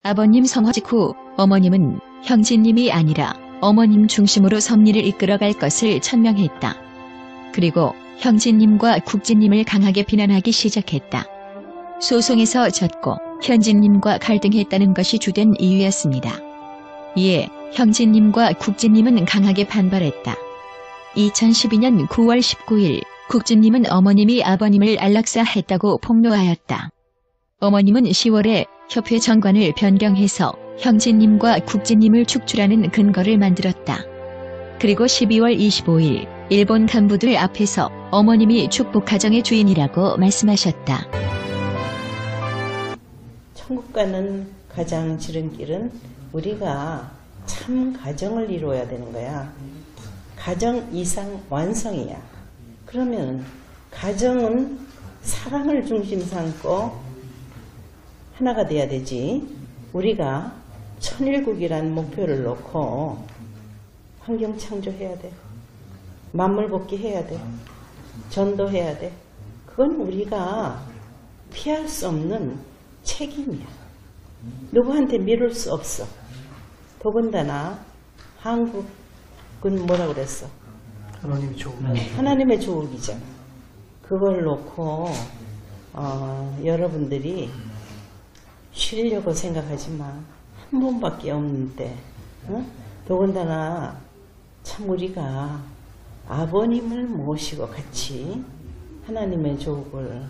아버님 성화 직후 어머님은 형제님이 아니라 어머님 중심으로 섭리를 이끌어갈 것을 천명했다. 그리고 형제님과 국진님을 강하게 비난하기 시작했다. 소송에서 졌고 현진님과 갈등했다는 것이 주된 이유였습니다. 이에 형진님과 국진님은 강하게 반발했다. 2012년 9월 19일 국진님은 어머님이 아버님을 안락사했다고 폭로하였다. 어머님은 10월에 협회 정관을 변경해서 형진님과 국진님을 축출하는 근거를 만들었다. 그리고 12월 25일 일본 간부들 앞에서 어머님이 축복 가정의 주인이라고 말씀하셨다. 천국 가는 가장 지름길은 우리가 참 가정을 이루어야 되는 거야. 가정 이상 완성이야. 그러면 가정은 사랑을 중심 삼고 하나가 돼야 되지. 우리가 천일국이라는 목표를 놓고 환경 창조해야 돼. 만물 복귀해야 돼. 전도해야 돼. 그건 우리가 피할 수 없는 책임이야. 누구한테 미룰 수 없어. 더군다나 한국은 뭐라 그랬어? 하나님의 조국. 하나님의 조국이잖아. 그걸 놓고 여러분들이 쉬려고 생각하지 마. 한 번밖에 없는데. 더군다나 참 우리가 아버님을 모시고 같이 하나님의 조국을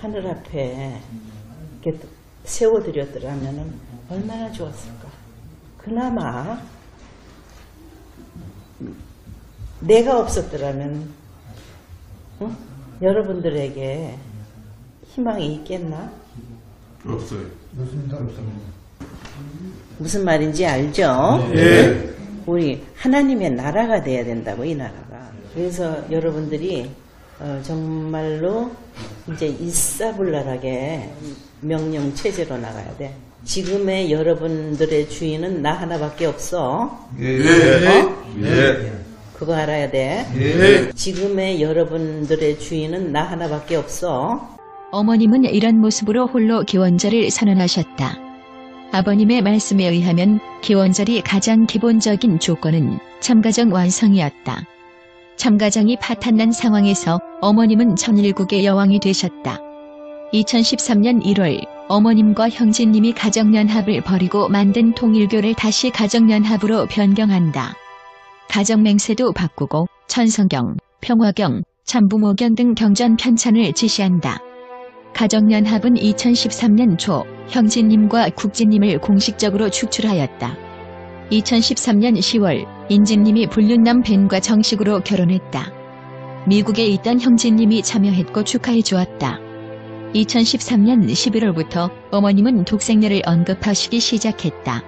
하늘 앞에 이렇게 세워드렸더라면 얼마나 좋았을까. 그나마 내가 없었더라면 여러분들에게 희망이 있겠나? 없어요. 무슨 말인지 알죠? 네. 우리 하나님의 나라가 돼야 된다고, 이 나라가. 그래서 여러분들이 정말로 이제 일사불란하게 명령 체제로 나가야 돼. 지금의 여러분들의 주인은 나 하나밖에 없어. 그거 알아야 돼. 지금의 여러분들의 주인은 나 하나밖에 없어. 어머님은 이런 모습으로 홀로 기원절을 선언하셨다. 아버님의 말씀에 의하면 기원절이 가장 기본적인 조건은 참가정 완성이었다. 참가정이 파탄난 상황에서 어머님은 천일국의 여왕이 되셨다. 2013년 1월 어머님과 형제님이 가정연합을 버리고 만든 통일교를 다시 가정연합으로 변경한다. 가정맹세도 바꾸고 천성경, 평화경, 참부모경 등 경전 편찬을 지시한다. 가정연합은 2013년 초 형진님과 국진님을 공식적으로 축출하였다. 2013년 10월 인진님이 불륜남 벤과 정식으로 결혼했다. 미국에 있던 형진님이 참여했고 축하해 주었다. 2013년 11월부터 어머님은 독생녀를 언급하시기 시작했다.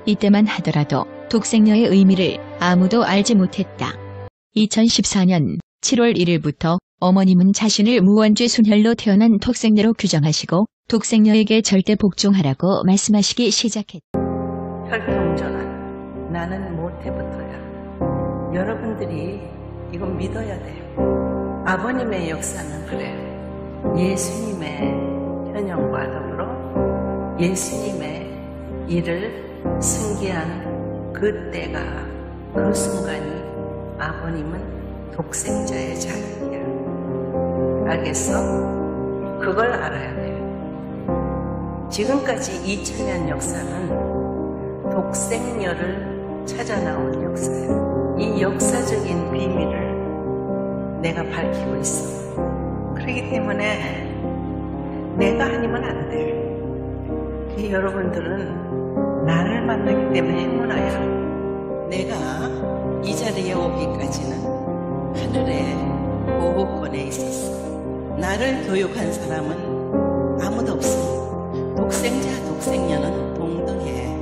이때만 하더라도 독생녀의 의미를 아무도 알지 못했다. 2014년 7월 1일부터 어머님은 자신을 무원죄 순혈로 태어난 독생녀로 규정하시고 독생녀에게 절대 복종하라고 말씀하시기 시작했다. 혈통전환. 나는 모태부터야. 여러분들이 이건 믿어야 돼요. 아버님의 역사는 그래요. 예수님의 현영과 더불어 예수님의 일을 승계한 그 때가, 그 순간이 아버님은 독생자의 자격이야. 알겠어? 그걸 알아야 돼요. 지금까지 2000년 역사는 독생녀를 찾아 나온 역사예요. 이 역사적인 비밀을 내가 밝히고 있어. 그렇기 때문에 내가 아니면 안 돼요. 이 여러분들은 나를 만나기 때문에 행운아야. 내가 이 자리에 오기까지는 하늘의 보호권에 있었어. 나를 교육한 사람은 아무도 없어. 독생자, 독생녀는 동등해.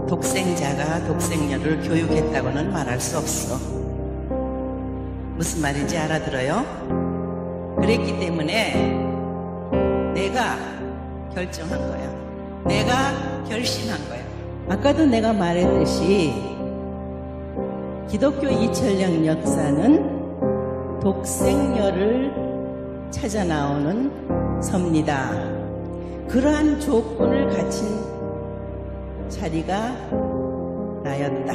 독생자가 독생녀를 교육했다고는 말할 수 없어. 무슨 말인지 알아들어요? 그랬기 때문에 내가 결정한 거야. 내가 결심한 거야. 아까도 내가 말했듯이 기독교 2000년 역사는 독생녀를 찾아 나오는 섭니다. 그러한 조건을 갖춘 자리가 나였다.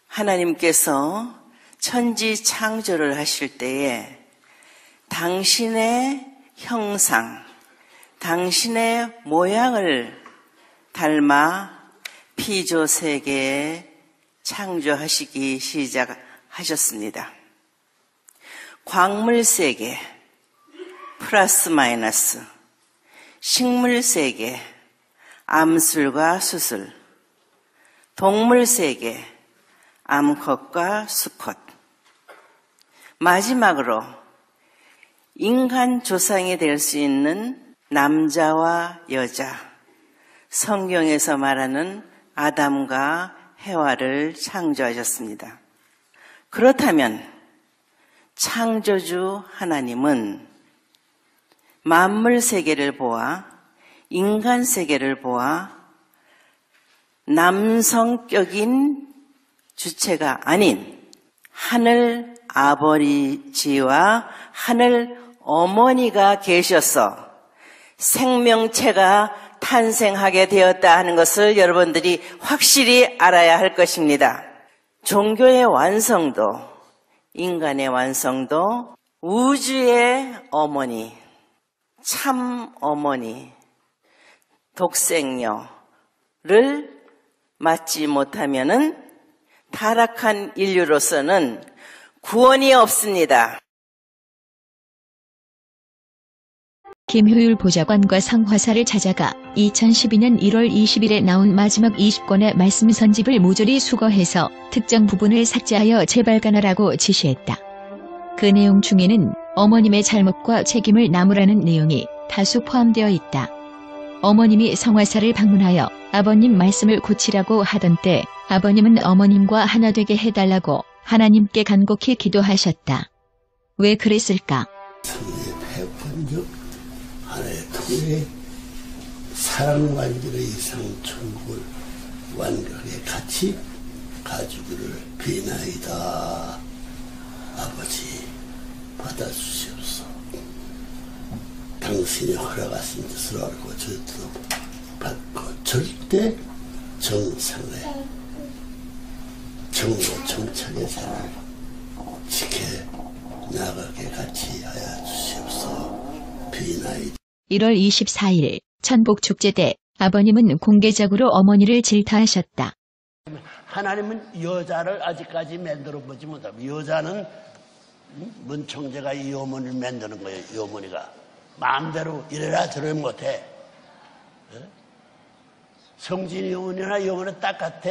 하나님께서 천지 창조를 하실 때에 당신의 형상, 당신의 모양을 닮아 피조 세계에 창조하시기 시작하셨습니다. 광물 세계 플러스 마이너스, 식물 세계 암술과 수술, 동물 세계 암컷과 수컷, 마지막으로 인간 조상이 될 수 있는 남자와 여자, 성경에서 말하는 아담과 해와를 창조하셨습니다. 그렇다면 창조주 하나님은 만물 세계를 보아 인간 세계를 보아 남성격인 주체가 아닌 하늘 아버지와 하늘 어머니가 계셔서 생명체가 탄생하게 되었다 하는 것을 여러분들이 확실히 알아야 할 것입니다. 종교의 완성도, 인간의 완성도, 우주의 어머니, 참 어머니, 독생녀를 맞지 못하면은 타락한 인류로서는 구원이 없습니다. 김효율 보좌관과 상화사를 찾아가 2012년 1월 20일에 나온 마지막 20권의 말씀 선집을 모조리 수거해서 특정 부분을 삭제하여 재발간하라고 지시했다. 그 내용 중에는 어머님의 잘못과 책임을 나무라는 내용이 다수 포함되어 있다. 어머님이 성화사를 방문하여 아버님 말씀을 고치라고 하던 때 아버님은 어머님과 하나 되게 해달라고 하나님께 간곡히 기도하셨다. 왜 그랬을까? 하나의 통일의 사랑관계의 이상 천국을 완벽하게 같이 가지기를 비나이다. 아버지 받아주시옵소서. 당신이 허락하신 뜻을 알고 저도 받고 절대 정상의 정로 정착의 삶을 지켜나가게 같이 하여 주시옵소서. 비나이다. 1월 24일 천복축제 때 아버님은 공개적으로 어머니를 질타하셨다. 하나님은 여자를 아직까지 만들어 보지 못하고 여자는 문총재가 이 어머니를 만드는 거예요. 이 어머니가 마음대로 이래라 저래 못해. 성진이 어머니나 이 어머니는 딱 같아.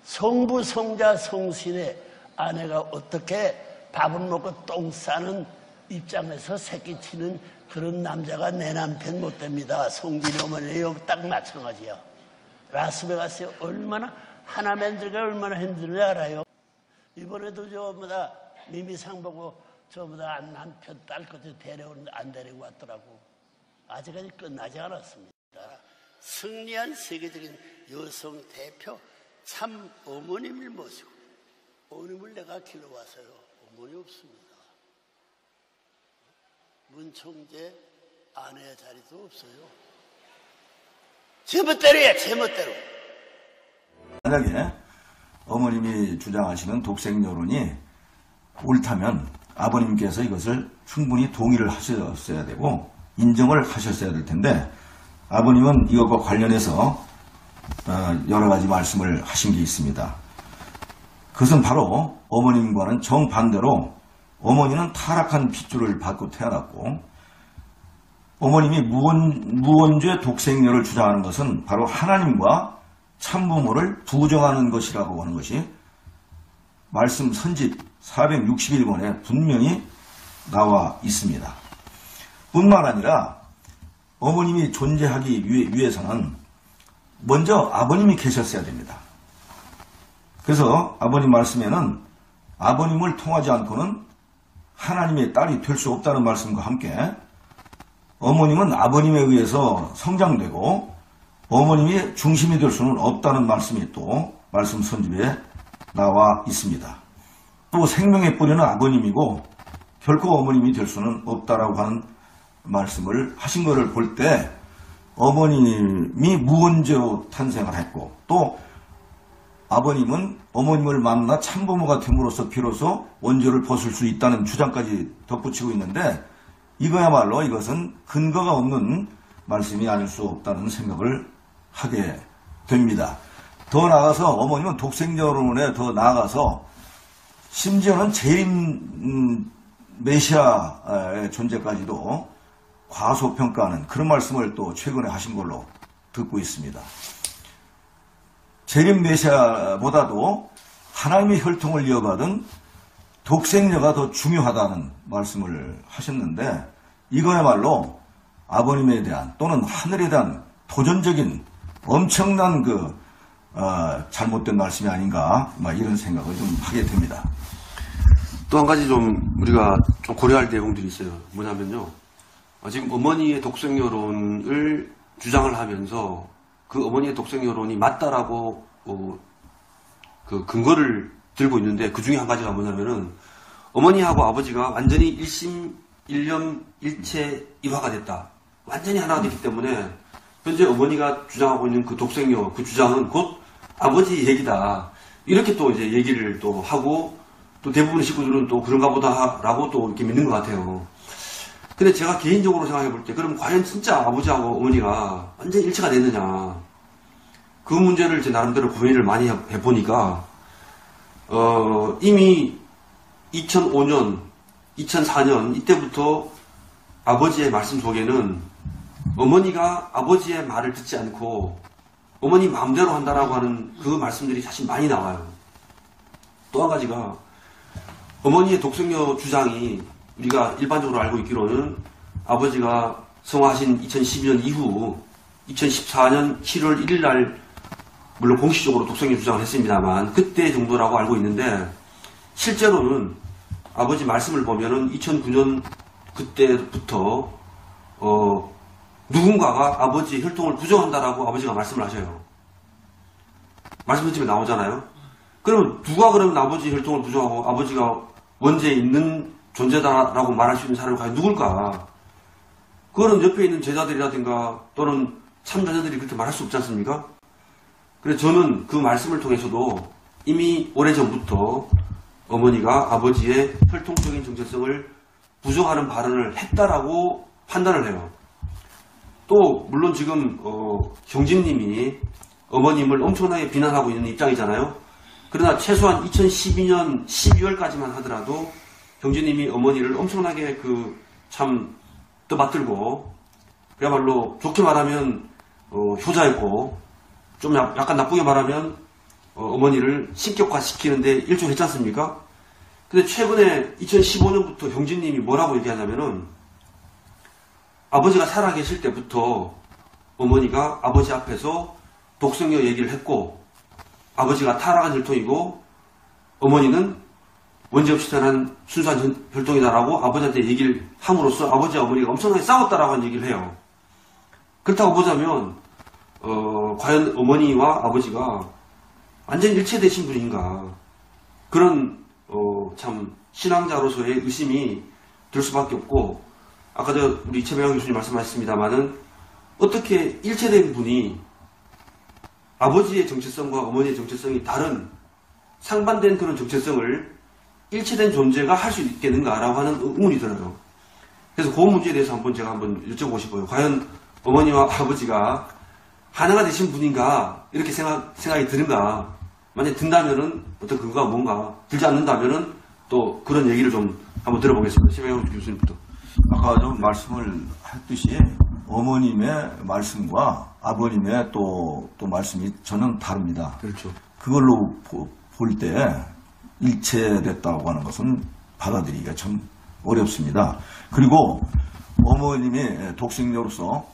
성부 성자 성신의 아내가 어떻게 밥을 먹고 똥 싸는 입장에서 새끼 치는 그런 남자가 내 남편 못 됩니다. 성진이 어머니 여기 딱 마찬가지야. 라스베가스에 얼마나 하나 만들기가 얼마나 힘든지 알아요. 이번에도 저보다 미미상 보고 저보다 남편 딸 것도 데려오는데 안 데리고 왔더라고. 아직까지 끝나지 않았습니다. 승리한 세계적인 여성 대표 참 어머님을 모시고 어머님을 내가 길러와서요. 어머니 없습니다. 문총재 아내의 자리도 없어요. 제멋대로야, 제멋대로. 만약에 어머님이 주장하시는 독생여론이 옳다면 아버님께서 이것을 충분히 동의를 하셨어야 되고 인정을 하셨어야 될 텐데 아버님은 이것과 관련해서 여러 가지 말씀을 하신 게 있습니다. 그것은 바로 어머님과는 정반대로 어머니는 타락한 핏줄을 받고 태어났고 어머님이 무원죄 독생녀를 주장하는 것은 바로 하나님과 참부모를 부정하는 것이라고 하는 것이 말씀 선집 461권에 분명히 나와 있습니다. 뿐만 아니라 어머님이 존재하기 위해서는 먼저 아버님이 계셨어야 됩니다. 그래서 아버님 말씀에는 아버님을 통하지 않고는 하나님의 딸이 될 수 없다는 말씀과 함께 어머님은 아버님에 의해서 성장되고 어머님이 중심이 될 수는 없다는 말씀이 또 말씀 선집에 나와 있습니다. 또 생명의 뿌리는 아버님이고 결코 어머님이 될 수는 없다라고 하는 말씀을 하신 것을 볼 때 어머님이 무원죄로 탄생을 했고 또 아버님은 어머님을 만나 참부모가 됨으로써 비로소 원죄를 벗을 수 있다는 주장까지 덧붙이고 있는데 이거야말로 이것은 근거가 없는 말씀이 아닐 수 없다는 생각을 하게 됩니다. 더 나아가서 어머님은 독생여론에 더 나아가서 심지어는 재림 메시아의 존재까지도 과소평가하는 그런 말씀을 또 최근에 하신 걸로 듣고 있습니다. 재림 메시아보다도 하나님의 혈통을 이어받은 독생녀가 더 중요하다는 말씀을 하셨는데 이거야말로 아버님에 대한 또는 하늘에 대한 도전적인 엄청난 잘못된 말씀이 아닌가 이런 생각을 좀 하게 됩니다. 또 한 가지 좀 우리가 좀 고려할 내용들이 있어요. 뭐냐면요. 지금 어머니의 독생여론을 주장을 하면서 그 어머니의 독생여론이 맞다라고 그 근거를 들고 있는데 그 중에 한 가지가 뭐냐면은 어머니하고 아버지가 완전히 일심, 일념, 일체, 이화가 됐다. 완전히 하나가 됐기 때문에 현재 어머니가 주장하고 있는 그 독생여, 그 주장은 곧 아버지 얘기다. 이렇게 또 이제 얘기를 또 하고 또 대부분의 식구들은 또 그런가 보다라고 또 이렇게 믿는 것 같아요. 근데 제가 개인적으로 생각해 볼 때 그럼 과연 진짜 아버지하고 어머니가 완전히 일체가 됐느냐. 그 문제를 제 나름대로 고민을 많이 해보니까 이미 2005년, 2004년 이때부터 아버지의 말씀 속에는 어머니가 아버지의 말을 듣지 않고 어머니 마음대로 한다라고 하는 그 말씀들이 사실 많이 나와요. 또 한 가지가 어머니의 독생녀 주장이 우리가 일반적으로 알고 있기로는 아버지가 성화하신 2012년 이후 2014년 7월 1일 날 물론 공식적으로 독생녀 주장을 했습니다만 그때 정도라고 알고 있는데 실제로는 아버지 말씀을 보면은 2009년 그때부터 누군가가 아버지의 혈통을 부정한다라고 아버지가 말씀을 하셔요. 말씀드리면 나오잖아요. 그러면 누가 그러면 아버지 혈통을 부정하고 아버지가 원죄에 있는 존재다라고 말할 수 있는 사람이 과연 누굴까? 그거는 옆에 있는 제자들이라든가 또는 참자녀들이 그렇게 말할 수 없지 않습니까? 그래서 저는 그 말씀을 통해서도 이미 오래전부터 어머니가 아버지의 혈통적인 정체성을 부정하는 발언을 했다라고 판단을 해요. 또 물론 지금 경진님이 어머님을 엄청나게 비난하고 있는 입장이잖아요. 그러나 최소한 2012년 12월까지만 하더라도 경진님이 어머니를 엄청나게 참 떠받들고 그야말로 좋게 말하면 효자였고 좀 약간 나쁘게 말하면 어머니를 신격화시키는데 일조했지 않습니까? 근데 최근에 2015년부터 경진님이 뭐라고 얘기하냐면은 아버지가 살아계실 때부터 어머니가 아버지 앞에서 독생녀 얘기를 했고 아버지가 타락한 혈통이고 어머니는 원죄 없이 태어난 순수한 혈통이다라고 아버지한테 얘기를 함으로써 아버지와 어머니가 엄청나게 싸웠다라고 하는 얘기를 해요. 그렇다고 보자면 과연 어머니와 아버지가 완전히 일체되신 분인가 그런 참 신앙자로서의 의심이 들 수밖에 없고 아까 우리 최배영 교수님 말씀하셨습니다마는 어떻게 일체된 분이 아버지의 정체성과 어머니의 정체성이 다른 상반된 그런 정체성을 일체된 존재가 할 수 있겠는가라고 하는 의문이 들어요. 그래서 그 문제에 대해서 제가 한번 여쭤보고 싶어요. 과연 어머니와 아버지가 하나가 되신 분인가 이렇게 생각이 드는가. 만약에 든다면은 어떤 근거가 뭔가 들지 않는다면은 또 그런 얘기를 좀 한번 들어보겠습니다. 최배영 교수님부터. 아까 좀 말씀을 했듯이 어머님의 말씀과 아버님의 또 말씀이 전혀 다릅니다. 그렇죠. 그걸로 볼 때 일체됐다고 하는 것은 받아들이기가 참 어렵습니다. 그리고 어머님이 독생녀로서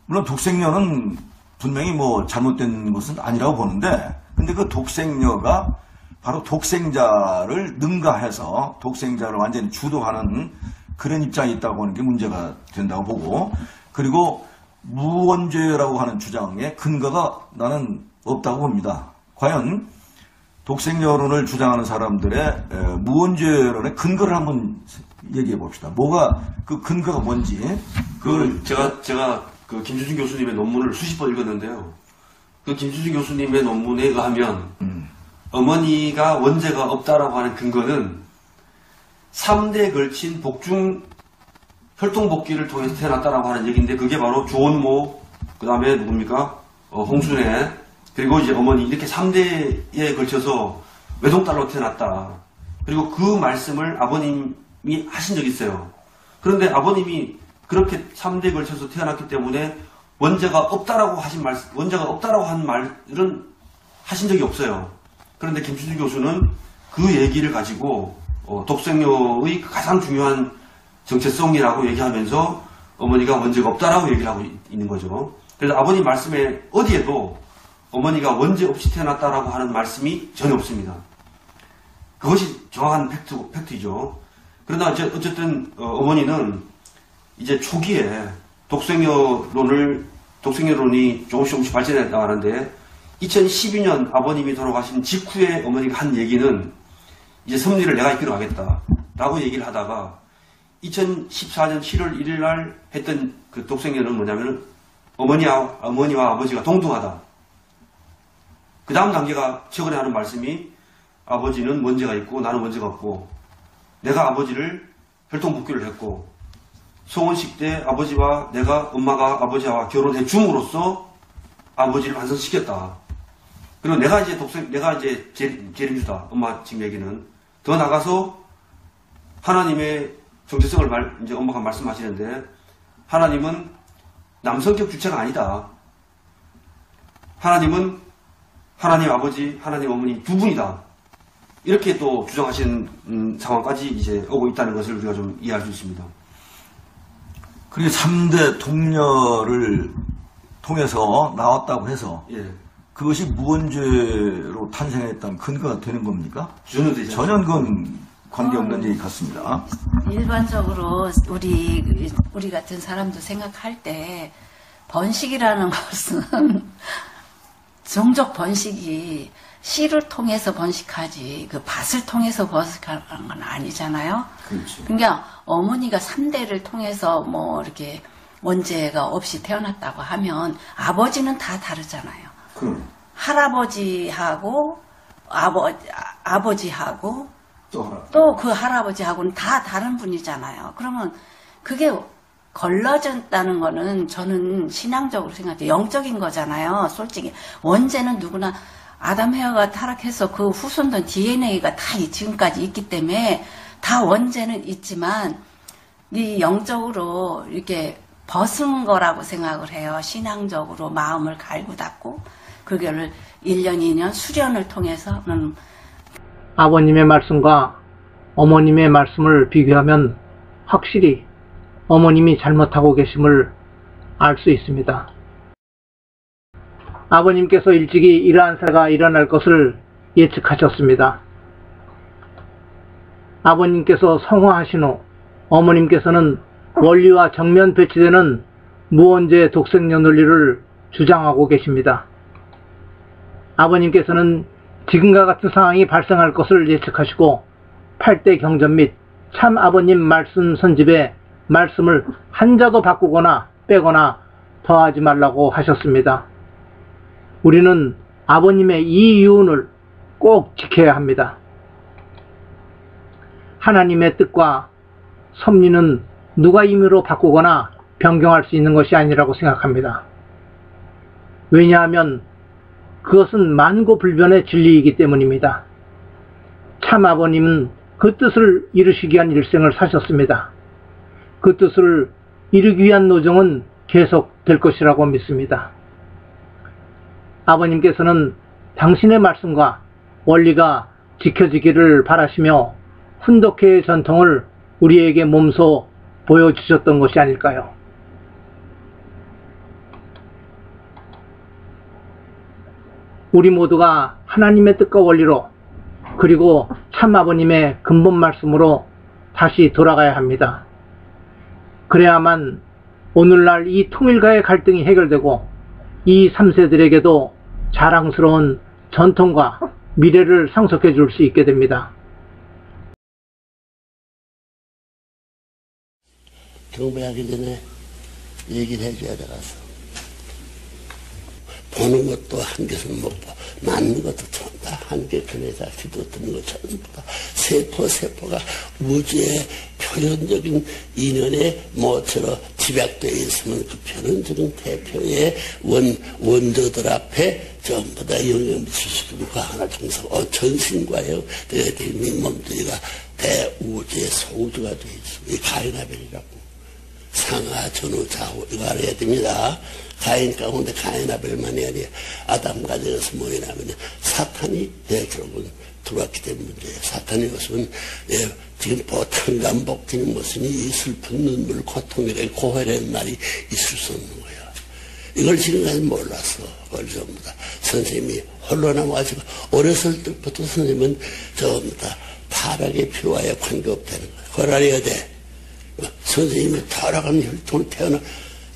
물론 독생녀는 분명히 잘못된 것은 아니라고 보는데 근데 그 독생녀가 바로 독생자를 능가해서 독생자를 완전히 주도하는 그런 입장이 있다고 하는 게 문제가 된다고 보고 그리고 무원죄라고 하는 주장에 근거가 나는 없다고 봅니다. 과연 독생여론을 주장하는 사람들의 무원죄론의 근거를 한번 얘기해 봅시다. 뭐가 그 근거가 뭔지. 제가 그 김수진 교수님의 논문을 수십 번 읽었는데요. 그 김수진 교수님의 논문에 의하면 어머니가 원죄가 없다라고 하는 근거는 3대에 걸친 복중 혈통복귀를 통해서 태어났다라고 하는 얘기인데, 그게 바로 조원모, 그 다음에 누굽니까? 홍순애, 그리고 이제 어머니, 이렇게 3대에 걸쳐서 외동딸로 태어났다. 그리고 그 말씀을 아버님이 하신 적이 있어요. 그런데 아버님이 그렇게 3대에 걸쳐서 태어났기 때문에 원죄가 없다라고 한 말은 하신 적이 없어요. 그런데 김수진 교수는 그 얘기를 가지고 독생녀의 가장 중요한 정체성이라고 얘기하면서 어머니가 원죄가 없다라고 얘기를 하고 있는 거죠. 그래서 아버님 말씀에 어디에도 어머니가 원죄 없이 태어났다라고 하는 말씀이 전혀 없습니다. 그것이 정확한 팩트이죠. 그러나 어쨌든 어머니는 이제 초기에 독생녀론이 조금씩 발전해 나가는데, 2012년 아버님이 돌아가신 직후에 어머니가 한 얘기는 이제 섭리를 내가 이끌어 가겠다라고 얘기를 하다가 2014년 7월 1일 날 했던 그 독생녀는 뭐냐면은 어머니와 아버지가 동등하다. 그 다음 단계가 최근에 하는 말씀이 아버지는 원죄가 있고 나는 원죄가 없고, 내가 아버지를 혈통복귀를 했고 송원식 때 엄마가 아버지와 결혼해 줌으로써 아버지를 완성시켰다. 그리고 내가 이제 재림주다. 엄마 지금 얘기는. 더 나가서 하나님의 정체성을 이제 엄마가 말씀하시는데, 하나님은 남성격 주체가 아니다. 하나님은 하나님 아버지, 하나님 어머니 두 분이다. 이렇게 또 주장하시는 상황까지 이제 오고 있다는 것을 우리가 좀 이해할 수 있습니다. 그게 3대 동녀를 통해서 나왔다고 해서 예. 그것이 무원죄로 탄생했다는 근거가 되는 겁니까? 전혀 되지 전혀 그건 관계없는 얘기 같습니다. 일반적으로 우리 같은 사람도 생각할 때 번식이라는 것은 종족 번식이 씨를 통해서 번식하지 그 밭을 통해서 번식하는 건 아니잖아요. 그렇죠. 그러니까 어머니가 3대를 통해서 뭐 이렇게 원죄가 없이 태어났다고 하면 아버지는 다 다르잖아요. 그럼. 할아버지하고 아버지하고 또 또 그 할아버지하고는 다 다른 분이잖아요. 그러면 그게 걸러졌다는 거는 저는 신앙적으로 생각해요. 영적인 거잖아요. 솔직히 원죄는 누구나 아담 헤어가 타락해서 그 후손된 DNA가 다 지금까지 있기 때문에 다 원죄는 있지만 이 영적으로 이렇게 벗은 거라고 생각을 해요. 신앙적으로 마음을 갈고 닦고 그거를 1년, 2년 수련을 통해서는 아버님의 말씀과 어머님의 말씀을 비교하면 확실히 어머님이 잘못하고 계심을 알 수 있습니다. 아버님께서 일찍이 이러한 사가 일어날 것을 예측하셨습니다. 아버님께서 성화하신 후 어머님께서는 원리와 정면 배치되는 무원죄 독생녀 논리를 주장하고 계십니다. 아버님께서는 지금과 같은 상황이 발생할 것을 예측하시고 8대 경전 및 참 아버님 말씀 선집에 말씀을 한자도 바꾸거나 빼거나 더하지 말라고 하셨습니다. 우리는 아버님의 이 유언을 꼭 지켜야 합니다. 하나님의 뜻과 섭리는 누가 임의로 바꾸거나 변경할 수 있는 것이 아니라고 생각합니다. 왜냐하면 그것은 만고불변의 진리이기 때문입니다. 참 아버님은 그 뜻을 이루시기 위한 일생을 사셨습니다. 그 뜻을 이루기 위한 노정은 계속될 것이라고 믿습니다. 아버님께서는 당신의 말씀과 원리가 지켜지기를 바라시며 훈독회의 전통을 우리에게 몸소 보여주셨던 것이 아닐까요? 우리 모두가 하나님의 뜻과 원리로 그리고 참 아버님의 근본 말씀으로 다시 돌아가야 합니다. 그래야만 오늘날 이 통일가의 갈등이 해결되고 이 3세들에게도 자랑스러운 전통과 미래를 상속해 줄 수 있게 됩니다. 경배하기 전에 얘기를 해줘야 돼가서 보는 것도 한개씩 먹고 맞는 것도 전부 다 한개 근에다 기도 듣는 것 전부 다 세포가 우주의 표현적인 인연의 모처럼 집약되어 있으면 그 표현적인 대표의 원조들 앞에 전부 다 영향을 미칠 수 있는 그 하나 정상 전신과의 몸뚱이가 대우주의 소우주가 되어 있습니다. 이 가인아벨이라고. 상하, 전후, 좌우 이거 알아야 됩니다. 가인 가운데 가인아벨만 해야 돼요. 아담 가정에서 뭐냐면 사탄이 결국은 들어왔기 때문에 문제예요. 사탄이 것은 지금 보탕감 복지는 무슨 이 슬픈 눈물, 고통이라는 고해라는 말이 있을 수 없는 거예요. 이걸 지금까지 몰랐어. 그걸 전부 다 선생님이 홀로 남아가지고 어렸을 때부터 선생님은 전부 다 타락의 필요와의 관계없다는 거예요. 그걸 알아야 돼. 선생님이 타락한 혈통을 태어나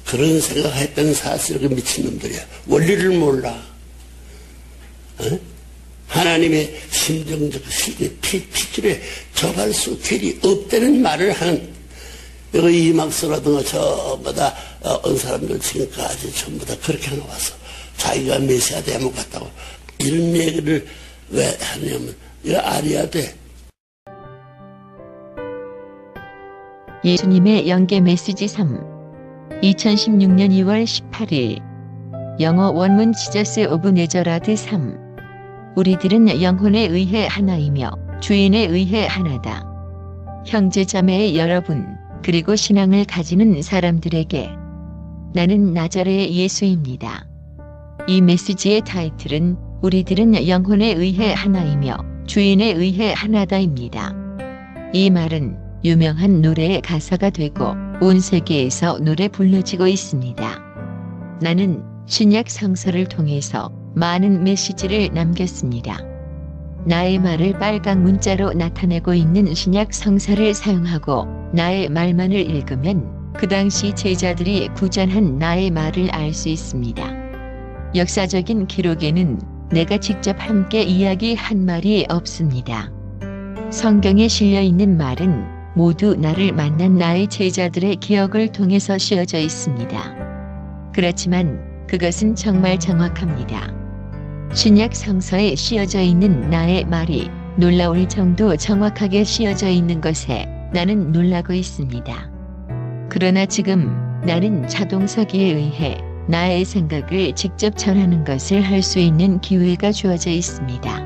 그런 생각했던 사실을 미친놈들이야. 원리를 몰라. 하나님의 심정적 실제 핏줄에 접할 수 길이 없다는 말을 하는 여기 이막서라든가 전부 다 어느 사람들 지금까지 전부 다 그렇게 나와서 자기가 메시아 대목 같다고 이런 얘기를 왜 하냐면 이거 알아야 돼. 예수님의 영계 메시지 3 2016년 2월 18일 영어 원문 지저스 오브 네저라드 3 우리들은 영혼에 의해 하나이며 주인에 의해 하나다. 형제자매의 여러분 그리고 신앙을 가지는 사람들에게 나는 나자렛의 예수입니다. 이 메시지의 타이틀은 우리들은 영혼에 의해 하나이며 주인에 의해 하나다입니다. 이 말은 유명한 노래의 가사가 되고 온 세계에서 노래 불러지고 있습니다. 나는 신약 성서를 통해서 많은 메시지를 남겼습니다. 나의 말을 빨강 문자로 나타내고 있는 신약 성서를 사용하고 나의 말만을 읽으면 그 당시 제자들이 구전한 나의 말을 알 수 있습니다. 역사적인 기록에는 내가 직접 함께 이야기한 말이 없습니다. 성경에 실려 있는 말은 모두 나를 만난 나의 제자들의 기억을 통해서 씌어져 있습니다. 그렇지만 그것은 정말 정확합니다. 신약 성서에 씌어져 있는 나의 말이 놀라울 정도 정확하게 씌어져 있는 것에 나는 놀라고 있습니다. 그러나 지금 나는 자동서기에 의해 나의 생각을 직접 전하는 것을 할 수 있는 기회가 주어져 있습니다.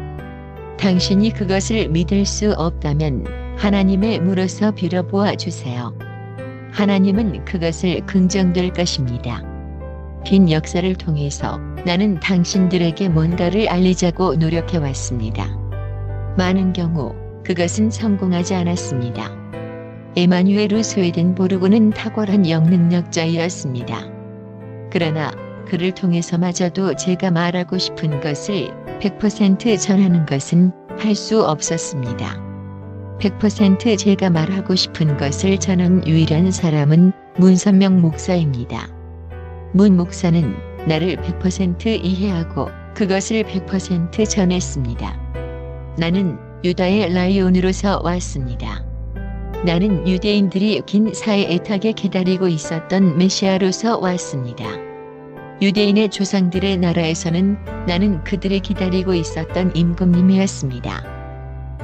당신이 그것을 믿을 수 없다면 하나님의 물어서 빌어보아 주세요. 하나님은 그것을 긍정될 것입니다. 긴 역사를 통해서 나는 당신들에게 뭔가를 알리자고 노력해왔습니다. 많은 경우 그것은 성공하지 않았습니다. 에마뉴엘 스웨덴보르그는 탁월한 영능력자였습니다. 그러나 그를 통해서마저도 제가 말하고 싶은 것을 100% 전하는 것은 할 수 없었습니다. 100% 제가 말하고 싶은 것을 전한 유일한 사람은 문선명 목사입니다. 문 목사는 나를 100% 이해하고 그것을 100% 전했습니다. 나는 유다의 라이온으로서 왔습니다. 나는 유대인들이 긴 사회 애타게 기다리고 있었던 메시아로서 왔습니다. 유대인의 조상들의 나라에서는 나는 그들이 기다리고 있었던 임금님이었습니다.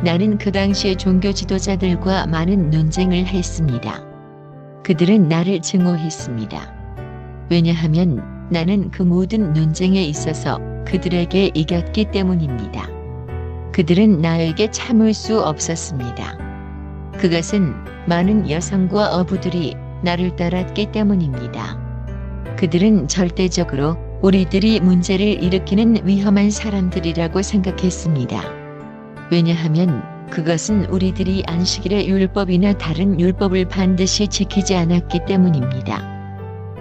나는 그 당시의 종교 지도자들과 많은 논쟁을 했습니다. 그들은 나를 증오했습니다. 왜냐하면 나는 그 모든 논쟁에 있어서 그들에게 이겼기 때문입니다. 그들은 나에게 참을 수 없었습니다. 그것은 많은 여성과 어부들이 나를 따랐기 때문입니다. 그들은 절대적으로 우리들이 문제를 일으키는 위험한 사람들이라고 생각했습니다. 왜냐하면 그것은 우리들이 안식일의 율법이나 다른 율법을 반드시 지키지 않았기 때문입니다.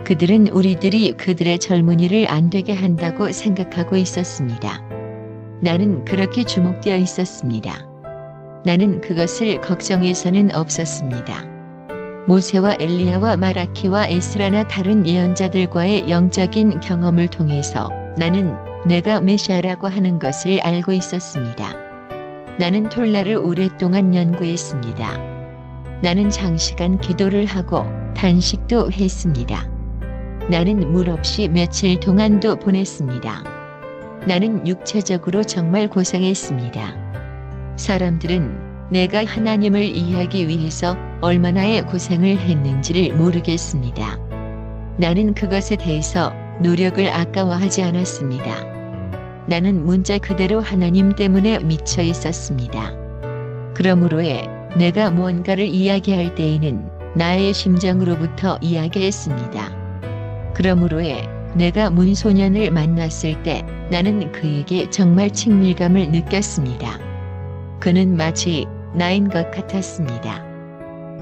그들은 우리들이 그들의 젊은이를 안 되게 한다고 생각하고 있었습니다. 나는 그렇게 주목되어 있었습니다. 나는 그것을 걱정해서는 없었습니다. 모세와 엘리야와 마라키와 에스라나 다른 예언자들과의 영적인 경험을 통해서 나는 내가 메시아라고 하는 것을 알고 있었습니다. 나는 톨라를 오랫동안 연구했습니다. 나는 장시간 기도를 하고 단식도 했습니다. 나는 물 없이 며칠 동안도 보냈습니다. 나는 육체적으로 정말 고생했습니다. 사람들은 내가 하나님을 이해하기 위해서 얼마나의 고생을 했는지를 모르겠습니다. 나는 그것에 대해서 노력을 아까워하지 않았습니다. 나는 문자 그대로 하나님 때문에 미쳐 있었습니다. 그러므로에 내가 무언가를 이야기할 때에는 나의 심정으로부터 이야기했습니다. 그러므로에 내가 문소년을 만났을 때 나는 그에게 정말 친밀감을 느꼈습니다. 그는 마치 나인 것 같았습니다.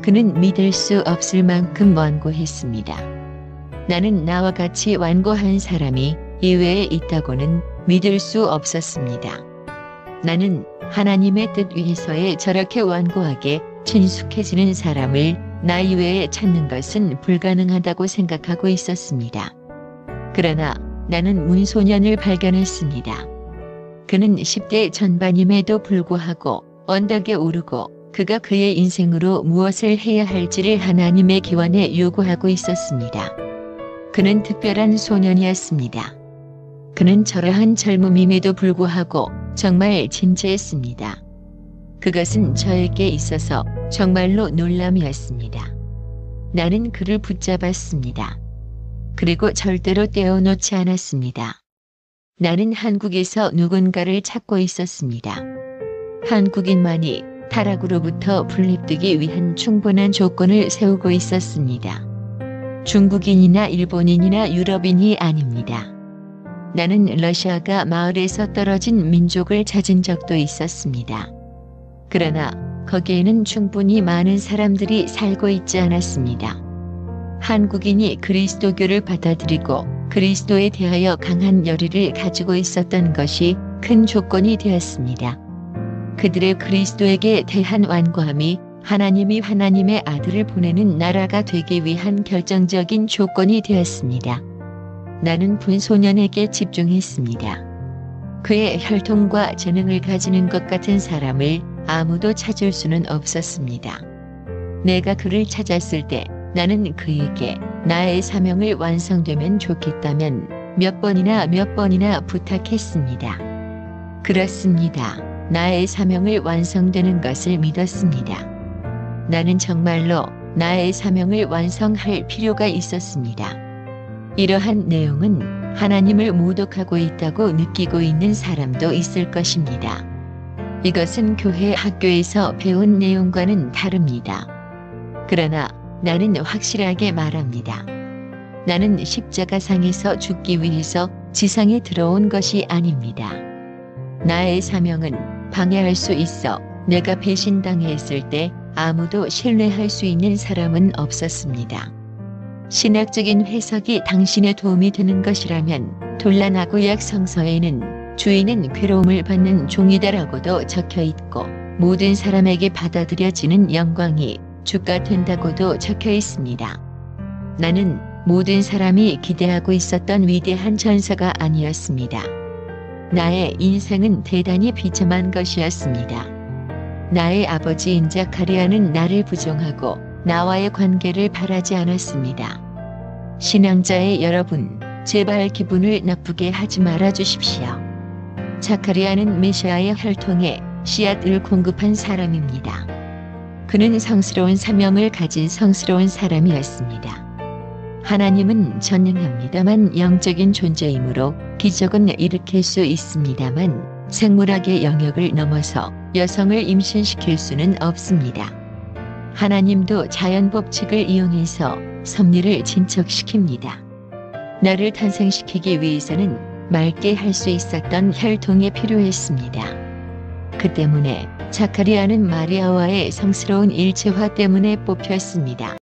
그는 믿을 수 없을 만큼 완고했습니다. 나는 나와 같이 완고한 사람이 이외에 있다고는 믿을 수 없었습니다. 나는 하나님의 뜻 위해서에 저렇게 완고하게 친숙해지는 사람을 나 이외에 찾는 것은 불가능하다고 생각하고 있었습니다. 그러나 나는 문소년을 발견했습니다. 그는 10대 전반임에도 불구하고 언덕에 오르고 그가 그의 인생으로 무엇을 해야 할지를 하나님의 기원에 요구하고 있었습니다. 그는 특별한 소년이었습니다. 그는 저러한 젊음임에도 불구하고 정말 진지했습니다. 그것은 저에게 있어서 정말로 놀람이었습니다. 나는 그를 붙잡았습니다. 그리고 절대로 떼어놓지 않았습니다. 나는 한국에서 누군가를 찾고 있었습니다. 한국인만이 타락으로부터 분립되기 위한 충분한 조건을 세우고 있었습니다. 중국인이나 일본인이나 유럽인이 아닙니다. 나는 러시아가 마을에서 떨어진 민족을 찾은 적도 있었습니다. 그러나 거기에는 충분히 많은 사람들이 살고 있지 않았습니다. 한국인이 그리스도교를 받아들이고 그리스도에 대하여 강한 열의를 가지고 있었던 것이 큰 조건이 되었습니다. 그들의 그리스도에게 대한 완고함이 하나님이 하나님의 아들을 보내는 나라가 되기 위한 결정적인 조건이 되었습니다. 나는 분소년에게 집중했습니다. 그의 혈통과 재능을 가지는 것 같은 사람을 아무도 찾을 수는 없었습니다. 내가 그를 찾았을 때 나는 그에게 나의 사명을 완성되면 좋겠다면 몇 번이나 부탁했습니다. 그렇습니다. 나의 사명을 완성되는 것을 믿었습니다. 나는 정말로 나의 사명을 완성할 필요가 있었습니다. 이러한 내용은 하나님을 모독하고 있다고 느끼고 있는 사람도 있을 것입니다. 이것은 교회 학교에서 배운 내용과는 다릅니다. 그러나 나는 확실하게 말합니다. 나는 십자가상에서 죽기 위해서 지상에 들어온 것이 아닙니다. 나의 사명은 방해할 수 있어 내가 배신당했을 때 아무도 신뢰할 수 있는 사람은 없었습니다. 신학적인 해석이 당신의 도움이 되는 것이라면 돌라나 구약 성서에는 주인은 괴로움을 받는 종이다라고도 적혀 있고 모든 사람에게 받아들여지는 영광이 주가 된다고도 적혀 있습니다. 나는 모든 사람이 기대하고 있었던 위대한 전사가 아니었습니다. 나의 인생은 대단히 비참한 것이었습니다. 나의 아버지인 자카리아는 나를 부정하고 나와의 관계를 바라지 않았습니다. 신앙자의 여러분, 제발 기분을 나쁘게 하지 말아 주십시오. 자카리아는 메시아의 혈통에 씨앗을 공급한 사람입니다. 그는 성스러운 사명을 가진 성스러운 사람이었습니다. 하나님은 전능합니다만 영적인 존재이므로 기적은 일으킬 수 있습니다만 생물학의 영역을 넘어서 여성을 임신시킬 수는 없습니다. 하나님도 자연 법칙을 이용해서 섭리를 진척시킵니다. 나를 탄생시키기 위해서는 맑게 할 수 있었던 혈통이 필요했습니다. 그 때문에 자카리아는 마리아와의 성스러운 일체화 때문에 뽑혔습니다.